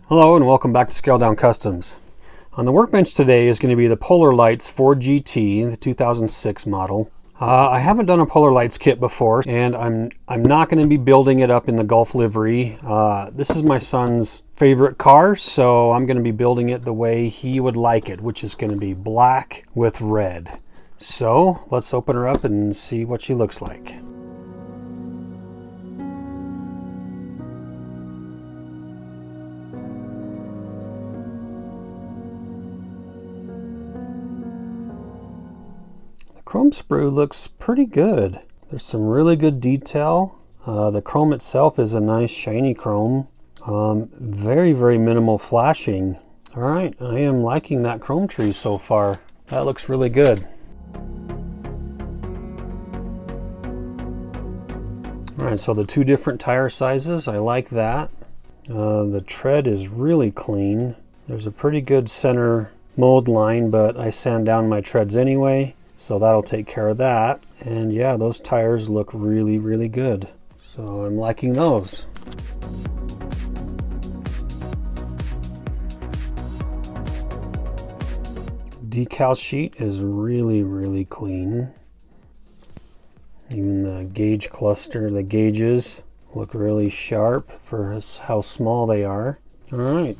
Hello and welcome back to Scale Down Customs. On the workbench today is going to be the Polar Lights Ford GT, the 2006 model. I haven't done a Polar Lights kit before, and I'm not going to be building it up in the Gulf livery. This is my son's favorite car, so I'm going to be building it the way he would like it, which is going to be black with red. So let's open her up and see what she looks like. Chrome sprue looks pretty good. There's some really good detail. The chrome itself is a nice shiny chrome. Very minimal flashing. All right, I am liking that chrome tree so far. That looks really good. All right, so the two different tire sizes, I like that. The tread is really clean. There's a pretty good center mold line, but I sand down my treads anyway, so that'll take care of that. And yeah, those tires look really good. So I'm liking those. Decal sheet is really clean. Even the gauge cluster, the gauges look really sharp for how small they are. All right.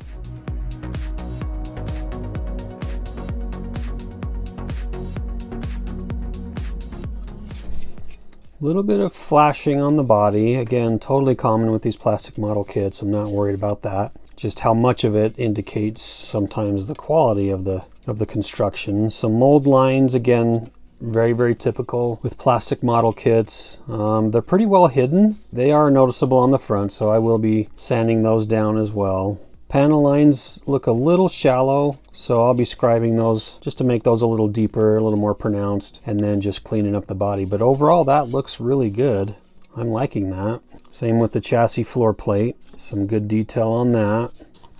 Little bit of flashing on the body. Again, totally common with these plastic model kits. I'm not worried about that. Just how much of it indicates sometimes the quality of the construction. Some mold lines, again, very typical with plastic model kits. They're pretty well hidden. They are noticeable on the front, so I will be sanding those down as well. Panel lines look a little shallow, so I'll be scribing those just to make those a little deeper, a little more pronounced, and then just cleaning up the body. But overall, that looks really good. I'm liking that. Same with the chassis floor plate. Some good detail on that.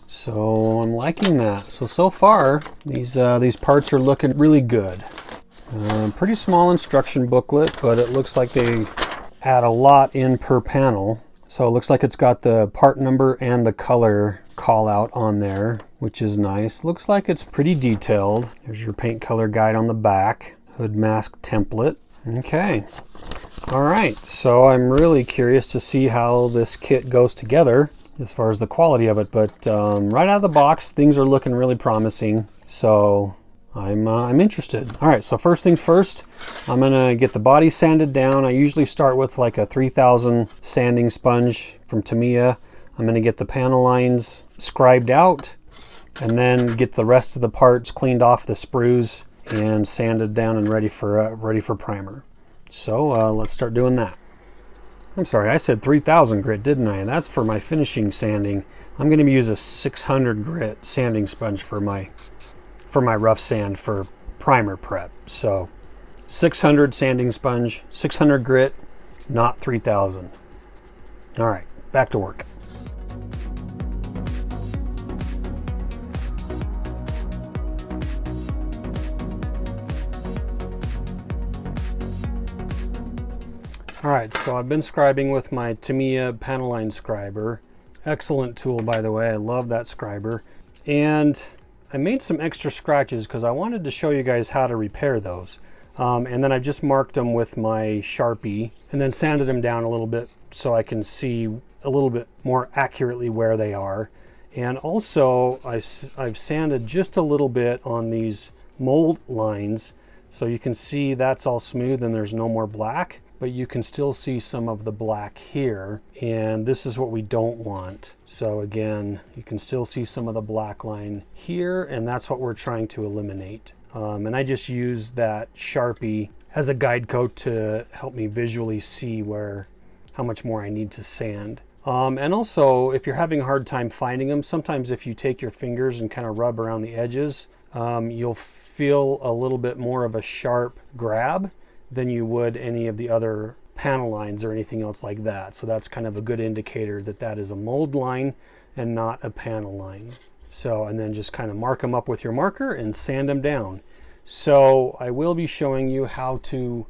So I'm liking that. So far, these parts are looking really good. Pretty small instruction booklet, but it looks like they add a lot in per panel. So it looks like it's got the part number and the color call out on there, which is nice. Looks like it's pretty detailed. There's your paint color guide on the back. Hood mask template. Okay. All right, so I'm really curious to see how this kit goes together as far as the quality of it, but right out of the box, things are looking really promising. So I'm interested. All right, so first things first, I'm gonna get the body sanded down. I usually start with like a 3000 sanding sponge from Tamiya. I'm gonna get the panel lines scribed out and then get the rest of the parts cleaned off the sprues and sanded down and ready for primer. So let's start doing that. I'm sorry, I said 3000 grit, didn't I? And that's for my finishing sanding. I'm gonna use a 600 grit sanding sponge for my rough sand for primer prep. So 600 sanding sponge, 600 grit, not 3000. All right, back to work. All right, so I've been scribing with my Tamiya panel line scriber. Excellent tool, by the way. I love that scriber. And I made some extra scratches because I wanted to show you guys how to repair those. And then I've just marked them with my Sharpie and then sanded them down a little bit so I can see a little bit more accurately where they are. And also I've sanded just a little bit on these mold lines so you can see that's all smooth and there's no more black, but you can still see some of the black here, and this is what we don't want. So again, you can still see some of the black line here, and that's what we're trying to eliminate. And I just use that Sharpie as a guide coat to help me visually see how much more I need to sand. And also, if you're having a hard time finding them, sometimes if you take your fingers and kind of rub around the edges, you'll feel a little bit more of a sharp grab than you would any of the other panel lines or anything else like that. So that's kind of a good indicator that that is a mold line and not a panel line. So, and then just kind of mark them up with your marker and sand them down. So I will be showing you how to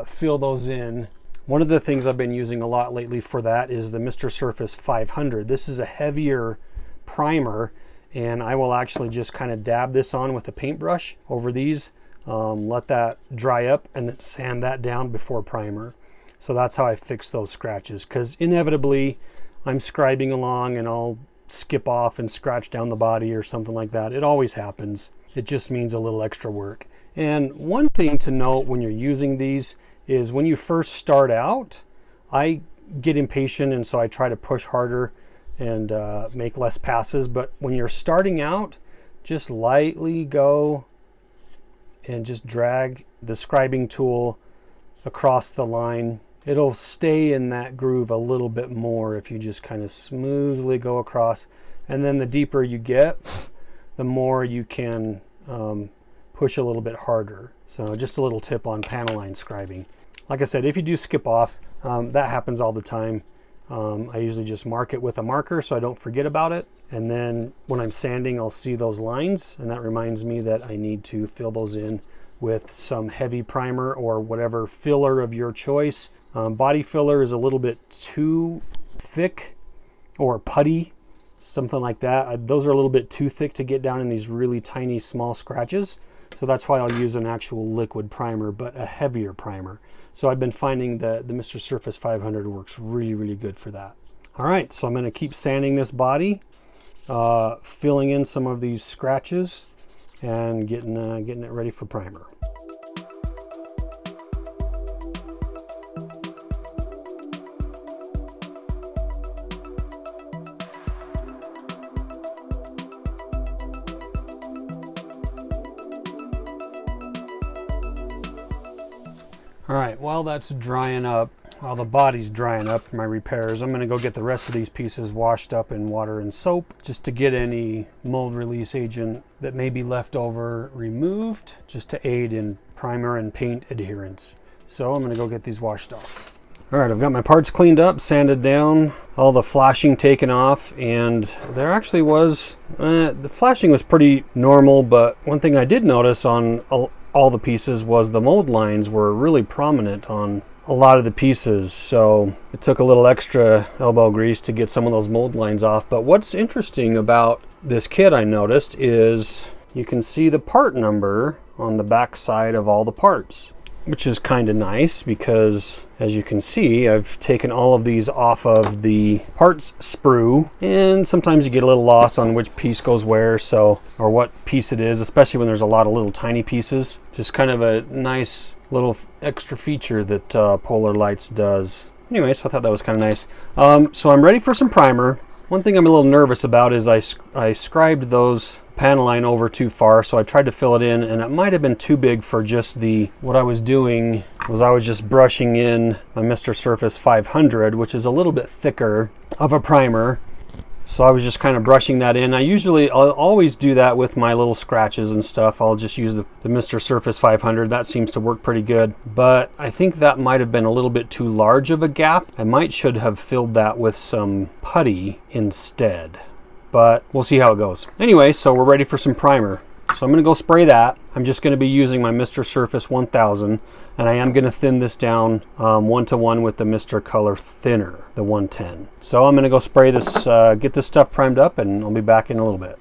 fill those in. One of the things I've been using a lot lately for that is the Mr. Surface 500. This is a heavier primer, and I will actually just kind of dab this on with a paintbrush over these, let that dry up, and then sand that down before primer. So that's how I fix those scratches, because inevitably I'm scribing along and I'll skip off and scratch down the body or something like that. It always happens. It just means a little extra work. And one thing to note when you're using these is when you first start out, I get impatient, and so I try to push harder and make less passes. But when you're starting out, just lightly go and just drag the scribing tool across the line. It'll stay in that groove a little bit more if you just kind of smoothly go across. And then the deeper you get, the more you can push a little bit harder. So just a little tip on panel line scribing. Like I said, if you do skip off, that happens all the time. I usually just mark it with a marker so I don't forget about it. And then when I'm sanding, I'll see those lines, and that reminds me that I need to fill those in with some heavy primer or whatever filler of your choice. Body filler is a little bit too thick, or putty, something like that. Those are a little bit too thick to get down in these really tiny small scratches. So that's why I'll use an actual liquid primer, but a heavier primer. So I've been finding that the Mr. Surface 500 works really, really good for that. All right, so I'm going to keep sanding this body, filling in some of these scratches, and getting it ready for primer. All right, while that's drying up, while the body's drying up, my repairs, I'm gonna go get the rest of these pieces washed up in water and soap, just to get any mold release agent that may be left over removed, just to aid in primer and paint adherence. So I'm gonna go get these washed off. All right, I've got my parts cleaned up, sanded down, all the flashing taken off, and there actually was, the flashing was pretty normal, but one thing I did notice on all the pieces was the mold lines were really prominent on a lot of the pieces. So it took a little extra elbow grease to get some of those mold lines off. But what's interesting about this kit, I noticed, is you can see the part number on the back side of all the parts, which is kind of nice because, as you can see, I've taken all of these off of the parts sprue, and sometimes you get a little lost on which piece goes where, so, or what piece it is, especially when there's a lot of little tiny pieces. Just kind of a nice little extra feature that Polar Lights does. Anyways, I thought that was kind of nice. So I'm ready for some primer. One thing I'm a little nervous about is I scribed those panel line over too far, so I tried to fill it in, and it might have been too big for just what I was doing was I was just brushing in my Mr. Surface 500, which is a little bit thicker of a primer. So I was just kind of brushing that in. I'll always do that with my little scratches and stuff. I'll just use the Mr. Surface 500. That seems to work pretty good. But I think that might have been a little bit too large of a gap. I should have filled that with some putty instead. But we'll see how it goes. Anyway, so we're ready for some primer. So I'm going to go spray that. I'm just going to be using my Mr. Surface 1000, and I am going to thin this down 1-to-1 with the Mr. Color Thinner, the 110. So I'm going to go spray this, get this stuff primed up, and I'll be back in a little bit.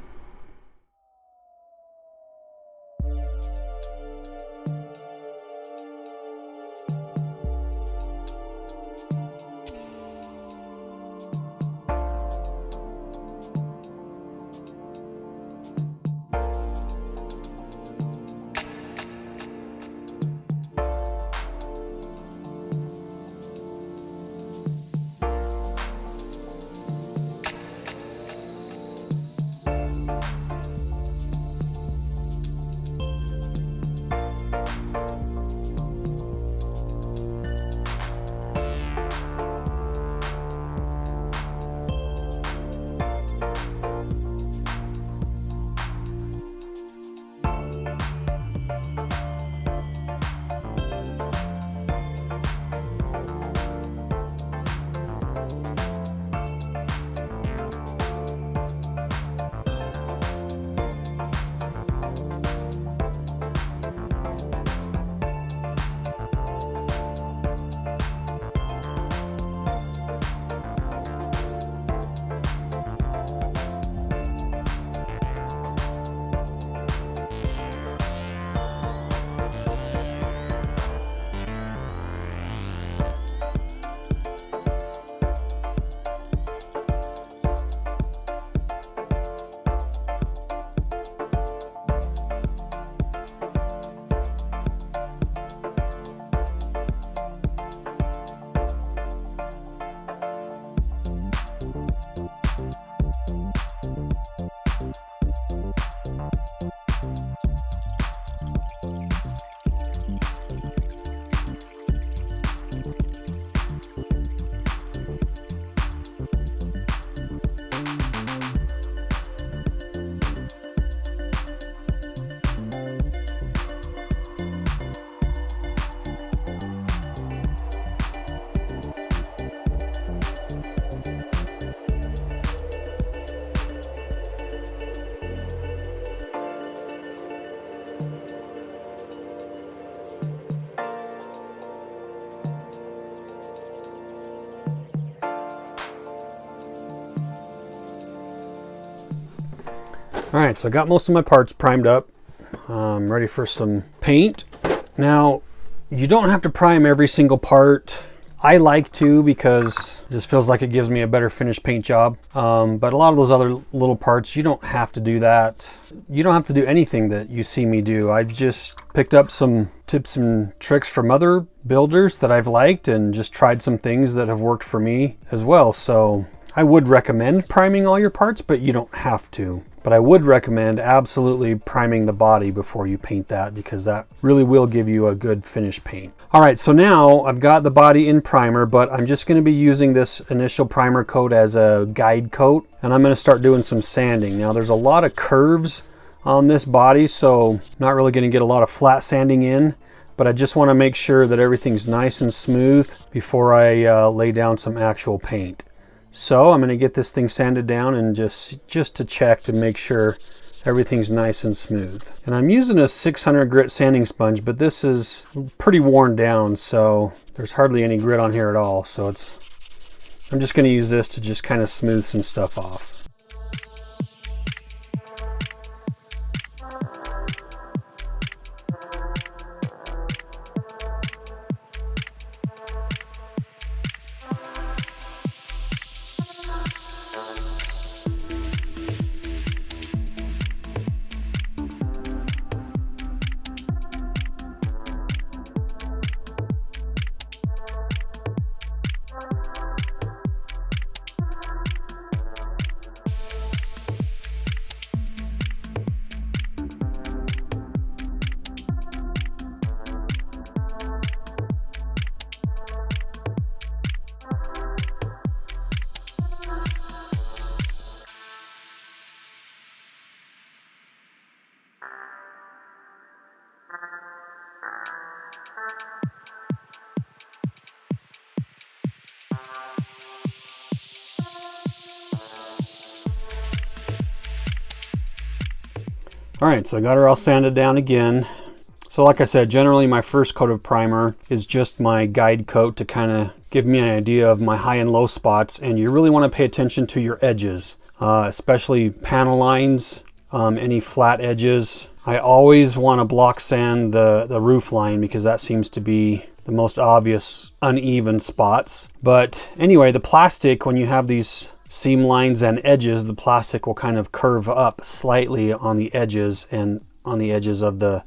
All right, so I got most of my parts primed up. I'm ready for some paint. Now, you don't have to prime every single part. I like to because it just feels like it gives me a better finished paint job. But a lot of those other little parts, you don't have to do that. You don't have to do anything that you see me do. I've just picked up some tips and tricks from other builders that I've liked and just tried some things that have worked for me as well. So I would recommend priming all your parts, but you don't have to. But I would recommend absolutely priming the body before you paint that, because that really will give you a good finished paint. All right, so now I've got the body in primer, but I'm just going to be using this initial primer coat as a guide coat, and I'm going to start doing some sanding. Now there's a lot of curves on this body, so not really going to get a lot of flat sanding in, but I just want to make sure that everything's nice and smooth before I lay down some actual paint. So I'm going to get this thing sanded down and just to check to make sure everything's nice and smooth. And I'm using a 600 grit sanding sponge, but this is pretty worn down, so there's hardly any grit on here at all. So I'm just going to use this to just kind of smooth some stuff off. All right, so I got her all sanded down again. So like I said, generally my first coat of primer is just my guide coat to kind of give me an idea of my high and low spots, and you really want to pay attention to your edges, especially panel lines, any flat edges. I always want to block sand the roof line because that seems to be the most obvious uneven spots. But anyway, the plastic, when you have these seam lines and edges, the plastic will kind of curve up slightly on the edges and on the edges of the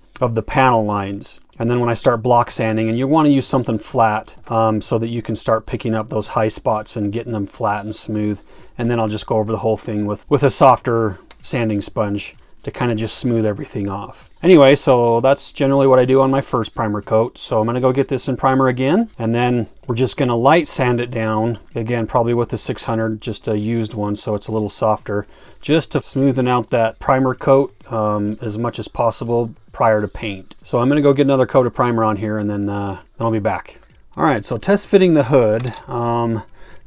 panel lines. And then when I start block sanding, and you want to use something flat so that you can start picking up those high spots and getting them flat and smooth. And then I'll just go over the whole thing with a softer sanding sponge to kind of just smooth everything off. Anyway, so that's generally what I do on my first primer coat. So I'm going to go get this in primer again, and then we're just going to light sand it down again, probably with the 600, just a used one so it's a little softer, just to smoothen out that primer coat as much as possible prior to paint. So I'm going to go get another coat of primer on here, and then I'll be back. All right, so test fitting the hood.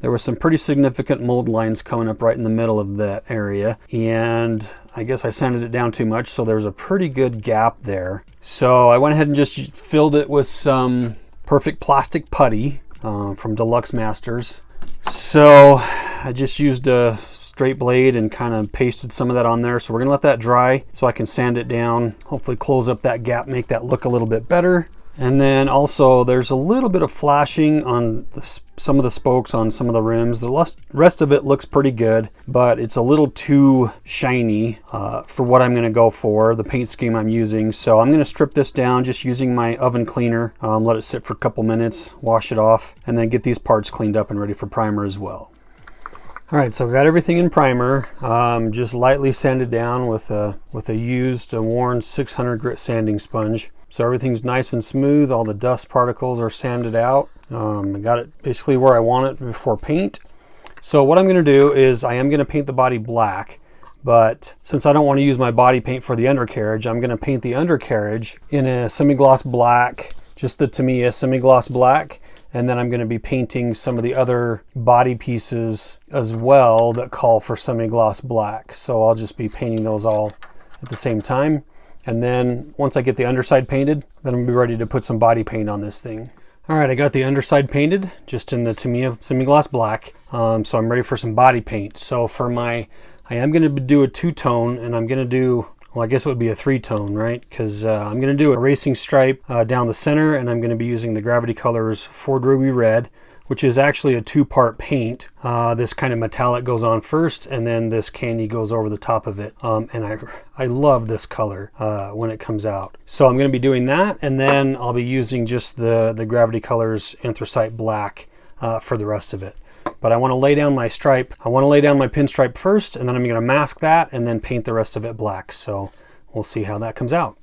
There were some pretty significant mold lines coming up right in the middle of that area, and I guess I sanded it down too much, so there's a pretty good gap there. So I went ahead and just filled it with some perfect plastic putty from Deluxe Masters. So I just used a straight blade and kind of pasted some of that on there. So we're gonna let that dry so I can sand it down, hopefully close up that gap, make that look a little bit better. And then also there's a little bit of flashing on some of the spokes on some of the rims. The rest of it looks pretty good, but it's a little too shiny for what I'm going to go for, the paint scheme I'm using. So I'm going to strip this down just using my oven cleaner, let it sit for a couple minutes, wash it off, and then get these parts cleaned up and ready for primer as well. All right, so I've got everything in primer. Just lightly sanded down with a used, worn 600 grit sanding sponge. So everything's nice and smooth. All the dust particles are sanded out. I got it basically where I want it before paint. So what I'm going to do is I am going to paint the body black, but since I don't want to use my body paint for the undercarriage, I'm going to paint the undercarriage in a semi-gloss black, just the Tamiya semi-gloss black. And then I'm going to be painting some of the other body pieces as well that call for semi-gloss black. So I'll just be painting those all at the same time. And then once I get the underside painted, then I'll be ready to put some body paint on this thing. All right, I got the underside painted just in the Tamiya semi-gloss black. So I'm ready for some body paint. So for my I am going to do a two-tone, and I'm going to do, well, I guess it would be a three-tone, right? Because I'm going to do a racing stripe down the center, and I'm going to be using the Gravity Colors Ford Ruby Red, which is actually a two-part paint. This kind of metallic goes on first, and then this candy goes over the top of it. And I love this color when it comes out. So I'm going to be doing that, and then I'll be using just the Gravity Colors Anthracite Black for the rest of it. But I want to lay down my stripe. I want to lay down my pinstripe first, and then I'm going to mask that and then paint the rest of it black. So we'll see how that comes out.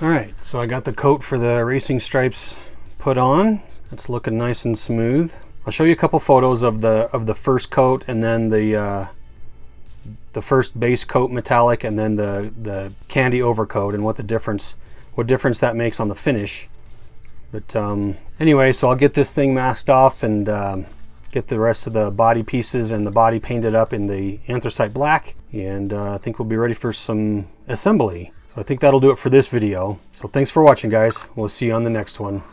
All right, so I got the coat for the racing stripes put on. It's looking nice and smooth. I'll show you a couple photos of the first coat, and then the first base coat metallic, and then the candy overcoat, and what difference that makes on the finish. But anyway, so I'll get this thing masked off and get the rest of the body pieces and the body painted up in the anthracite black, and I think we'll be ready for some assembly. So I think that'll do it for this video. So thanks for watching, guys. We'll see you on the next one.